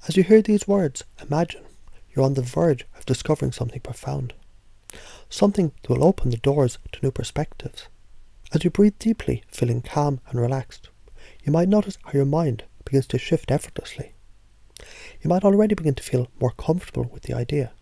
As you hear these words, imagine you're on the verge of discovering something profound, something that will open the doors to new perspectives. As you breathe deeply, feeling calm and relaxed, you might notice how your mind begins to shift effortlessly. You might already begin to feel more comfortable with the idea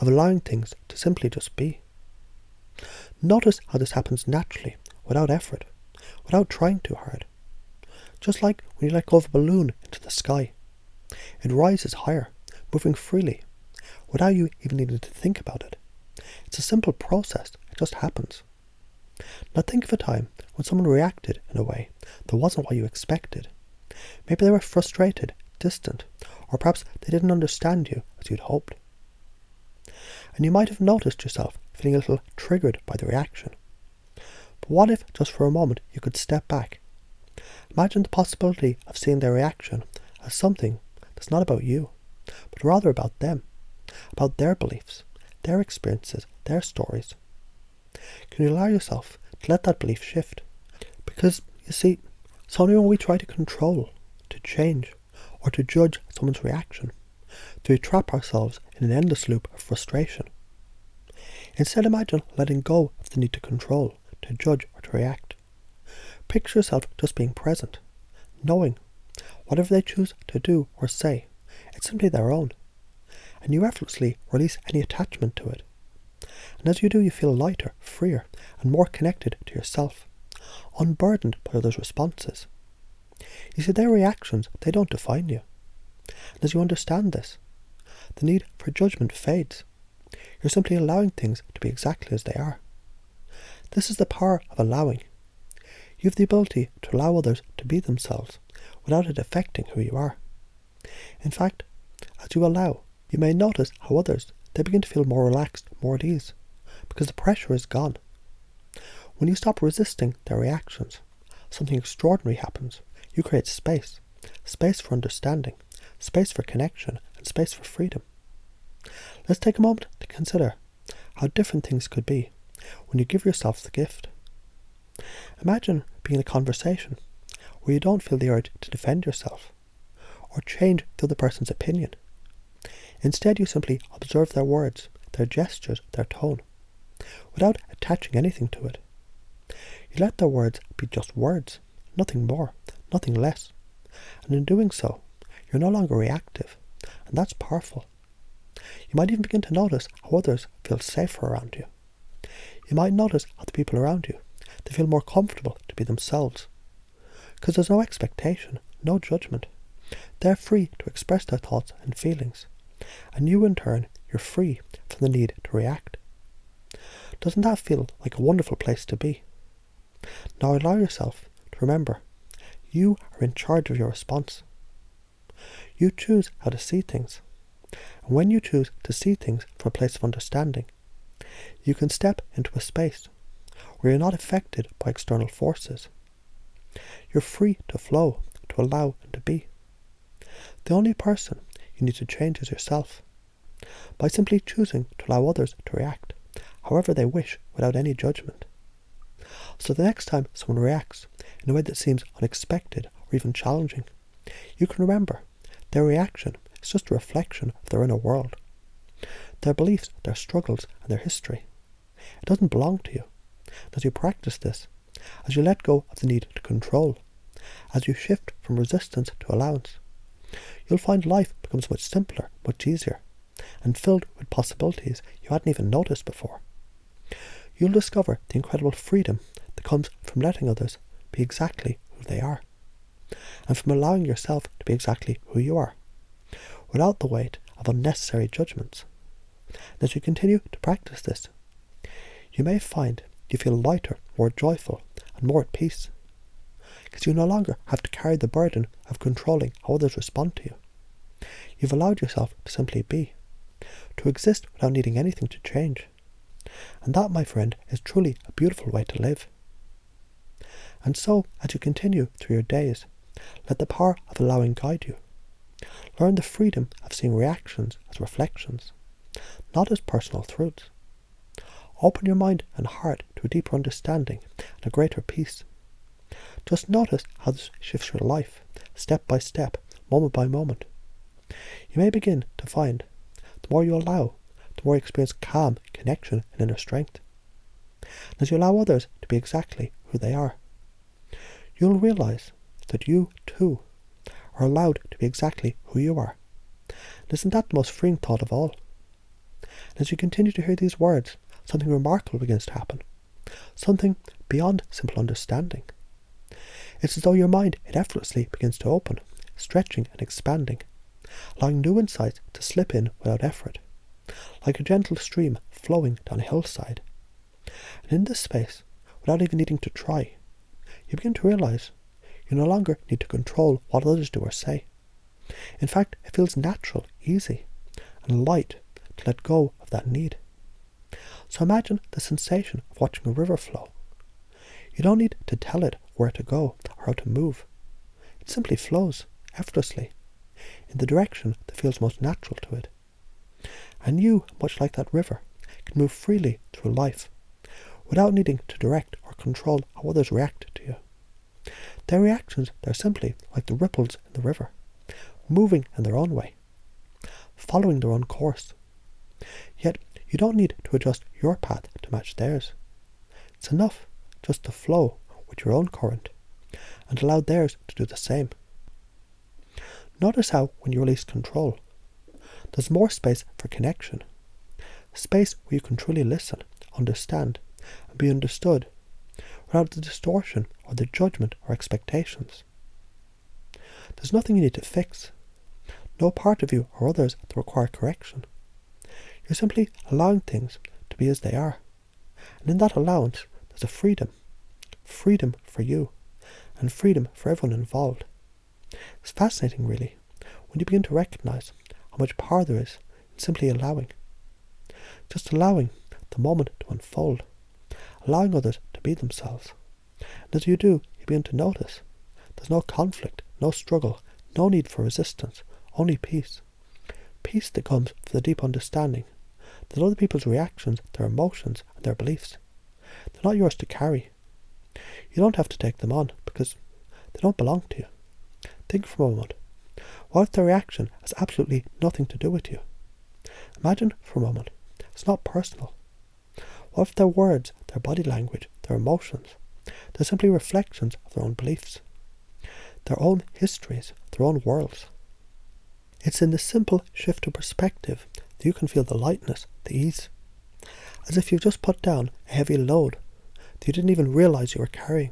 of allowing things to simply just be. Notice how this happens naturally, without effort, without trying too hard. Just like when you let go of a balloon into the sky. It rises higher, moving freely, without you even needing to think about it. It's a simple process, it just happens. Now think of a time when someone reacted in a way that wasn't what you expected. Maybe they were frustrated, distant, or perhaps they didn't understand you as you'd hoped. And you might have noticed yourself feeling a little triggered by the reaction. But what if, just for a moment, you could step back? Imagine the possibility of seeing their reaction as something that's not about you, but rather about them, about their beliefs, their experiences, their stories. Can you allow yourself to let that belief shift? Because, you see, it's only when we try to control, to change, or to judge someone's reaction do we trap ourselves in an endless loop of frustration. Instead, imagine letting go of the need to control, to judge, or to react. Picture yourself just being present, knowing whatever they choose to do or say, it's simply their own, and you effortlessly release any attachment to it. And as you do, you feel lighter, freer, and more connected to yourself, unburdened by others' responses. You see, their reactions, they don't define you. And as you understand this, the need for judgment fades. You're simply allowing things to be exactly as they are. This is the power of allowing. You have the ability to allow others to be themselves without it affecting who you are. In fact, as you allow, you may notice how others, they begin to feel more relaxed, more at ease, because the pressure is gone. When you stop resisting their reactions, something extraordinary happens. You create space for understanding, space for connection, and space for freedom. Let's take a moment to consider how different things could be when you give yourself the gift. Imagine being in a conversation where you don't feel the urge to defend yourself or change the other person's opinion. Instead, you simply observe their words, their gestures, their tone, without attaching anything to it. You let their words be just words, nothing more, nothing less. And in doing so, you're no longer reactive, and that's powerful. You might even begin to notice how others feel safer around you. You might notice how the people around you, they feel more comfortable to be themselves. Because there's no expectation, no judgment. They're free to express their thoughts and feelings. And you, in turn, you're free from the need to react. Doesn't that feel like a wonderful place to be? Now allow yourself to remember, you are in charge of your response. You choose how to see things. And when you choose to see things from a place of understanding, you can step into a space where you're not affected by external forces. You're free to flow, to allow, and to be. The only person you need to change is yourself, by simply choosing to allow others to react however they wish without any judgment. So the next time someone reacts in a way that seems unexpected or even challenging, you can remember their reaction is just a reflection of their inner world, their beliefs, their struggles, and their history. It doesn't belong to you. As you practice this, as you let go of the need to control, as you shift from resistance to allowance, you'll find life becomes much simpler, much easier, and filled with possibilities you hadn't even noticed before. You'll discover the incredible freedom that comes from letting others be exactly who they are, and from allowing yourself to be exactly who you are, without the weight of unnecessary judgments. And as you continue to practice this, you may find you feel lighter, more joyful, and more at peace, because you no longer have to carry the burden of controlling how others respond to you. You've allowed yourself to simply be, to exist without needing anything to change. And that, my friend, is truly a beautiful way to live. And so, as you continue through your days, let the power of allowing guide you. Learn the freedom of seeing reactions as reflections, not as personal truths. Open your mind and heart to a deeper understanding and a greater peace. Just notice how this shifts your life, step by step, moment by moment. You may begin to find the more you allow, the more you experience calm, connection, and inner strength. And as you allow others to be exactly who they are, you'll realize that you, too, are allowed to be exactly who you are. And isn't that the most freeing thought of all? And as you continue to hear these words, something remarkable begins to happen. Something beyond simple understanding. It's as though your mind effortlessly begins to open, stretching and expanding, allowing new insights to slip in without effort, like a gentle stream flowing down a hillside. And in this space, without even needing to try, you begin to realize you no longer need to control what others do or say. In fact, it feels natural, easy, and light to let go of that need. So imagine the sensation of watching a river flow. You don't need to tell it where to go or how to move. It simply flows effortlessly in the direction that feels most natural to it. And you, much like that river, can move freely through life without needing to direct or control how others react to you. Their reactions, they're simply like the ripples in the river, moving in their own way, following their own course. Yet you don't need to adjust your path to match theirs. It's enough just to flow with your own current and allow theirs to do the same. Notice how, when you release control, there's more space for connection, space where you can truly listen, understand, and be understood without the distortion or the judgment or expectations. There's nothing you need to fix, no part of you or others that require correction. You're simply allowing things to be as they are, and in that allowance there's a freedom for you, and freedom for everyone involved. It's fascinating, really, when you begin to recognize how much power there is in simply allowing. Just allowing the moment to unfold, allowing others to be themselves. And as you do, you begin to notice there's no conflict, no struggle, no need for resistance, only peace. Peace that comes from the deep understanding that other people's reactions, their emotions, and their beliefs, they're not yours to carry. You don't have to take them on because they don't belong to you. Think for a moment. What if their reaction has absolutely nothing to do with you? Imagine for a moment. It's not personal. What if their words, their body language, their emotions, they're simply reflections of their own beliefs, their own histories, their own worlds? It's in this simple shift of perspective that you can feel the lightness, the ease, as if you've just put down a heavy load that you didn't even realize you were carrying.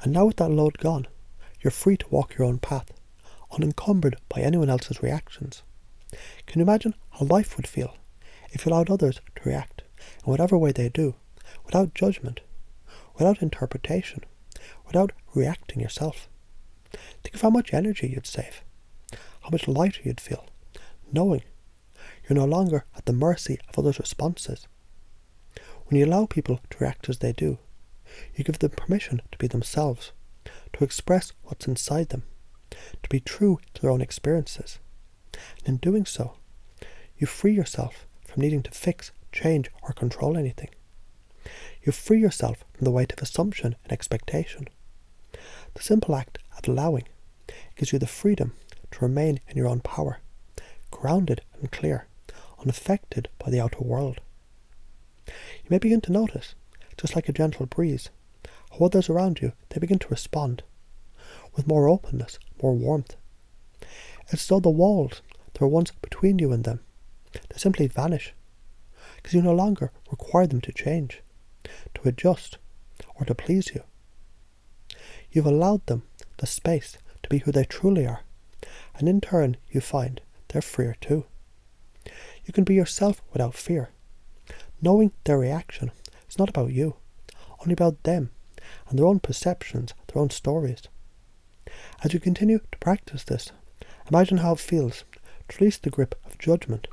And now with that load gone, you're free to walk your own path, unencumbered by anyone else's reactions. Can you imagine how life would feel if you allowed others to react in whatever way they do, without judgment, without interpretation, without reacting yourself? Think of how much energy you'd save, how much lighter you'd feel, knowing you're no longer at the mercy of others' responses. When you allow people to react as they do, you give them permission to be themselves, to express what's inside them, to be true to their own experiences. And in doing so, you free yourself from needing to fix, change, or control anything. You free yourself from the weight of assumption and expectation. The simple act of allowing gives you the freedom to remain in your own power, grounded and clear, unaffected by the outer world. You may begin to notice, just like a gentle breeze, how others around you, they begin to respond with more openness, more warmth. It's as though the walls that were once between you and them, they simply vanish, because you no longer require them to change, to adjust, or to please you. You've allowed them the space to be who they truly are, and in turn you find they're freer too. You can be yourself without fear, knowing their reaction is not about you, only about them and their own perceptions, their own stories. As you continue to practice this, imagine how it feels to release the grip of judgment,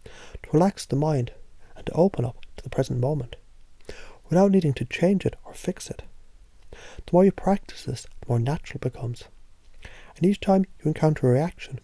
to relax the mind, and to open up to the present moment, without needing to change it or fix it. The more you practice this, the more natural it becomes. And each time you encounter a reaction,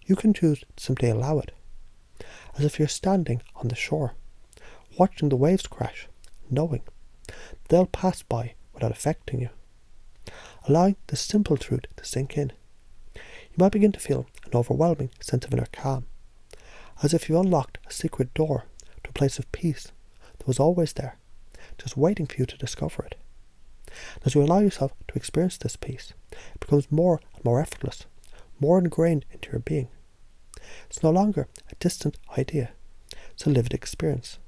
you can choose to simply allow it, as if you're standing on the shore, watching the waves crash, knowing they'll pass by without affecting you, allowing the simple truth to sink in. You might begin to feel an overwhelming sense of inner calm, as if you unlocked a secret door to a place of peace that was always there, just waiting for you to discover it. As you allow yourself to experience this peace, it becomes more and more effortless, more ingrained into your being. It's no longer a distant idea, it's a lived experience.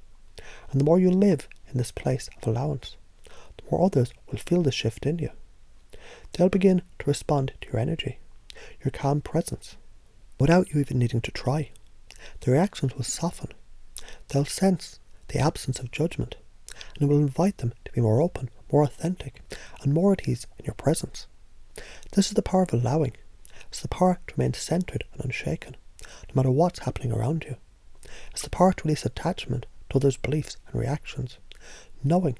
And the more you live in this place of allowance, the more others will feel the shift in you. They'll begin to respond to your energy, your calm presence, without you even needing to try. The reactions will soften. They'll sense the absence of judgment, and it will invite them to be more open, more authentic, and more at ease in your presence. This is the power of allowing. It's the power to remain centered and unshaken, no matter what's happening around you. It's the power to release attachment to others' beliefs and reactions, knowing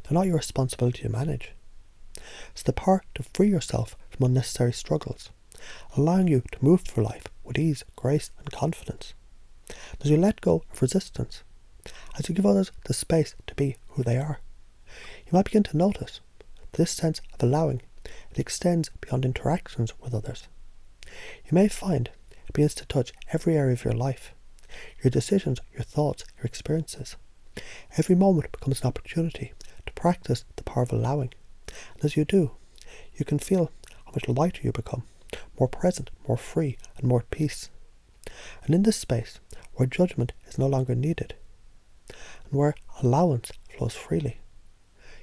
they're not your responsibility to manage. It's the power to free yourself from unnecessary struggles, allowing you to move through life with ease, grace, and confidence. As you let go of resistance, as you give others the space to be who they are, you might begin to notice that this sense of allowing, it extends beyond interactions with others. You may find it begins to touch every area of your life, your decisions, your thoughts, your experiences. Every moment becomes an opportunity to practice the power of allowing. And as you do, you can feel how much lighter you become, more present, more free, and more at peace. And in this space, where judgment is no longer needed, and where allowance flows freely,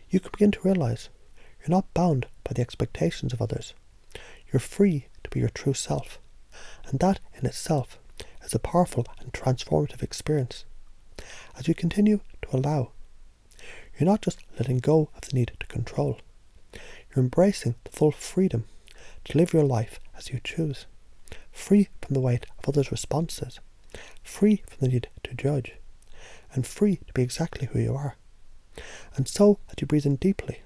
you can begin to realize you're not bound by the expectations of others. You're free to be your true self, and that in itself is a powerful and transformative experience. As you continue to allow, you're not just letting go of the need to control. You're embracing the full freedom to live your life as you choose, free from the weight of others' responses, free from the need to judge, and free to be exactly who you are. And so, as you breathe in deeply,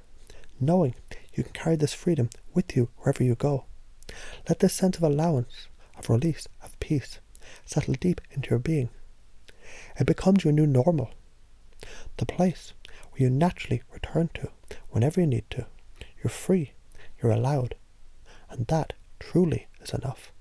knowing you can carry this freedom with you wherever you go, let this sense of allowance, of release, of peace, settle deep into your being. It becomes your new normal, the place where you naturally return to whenever you need to. You're free, you're allowed, and that truly is enough.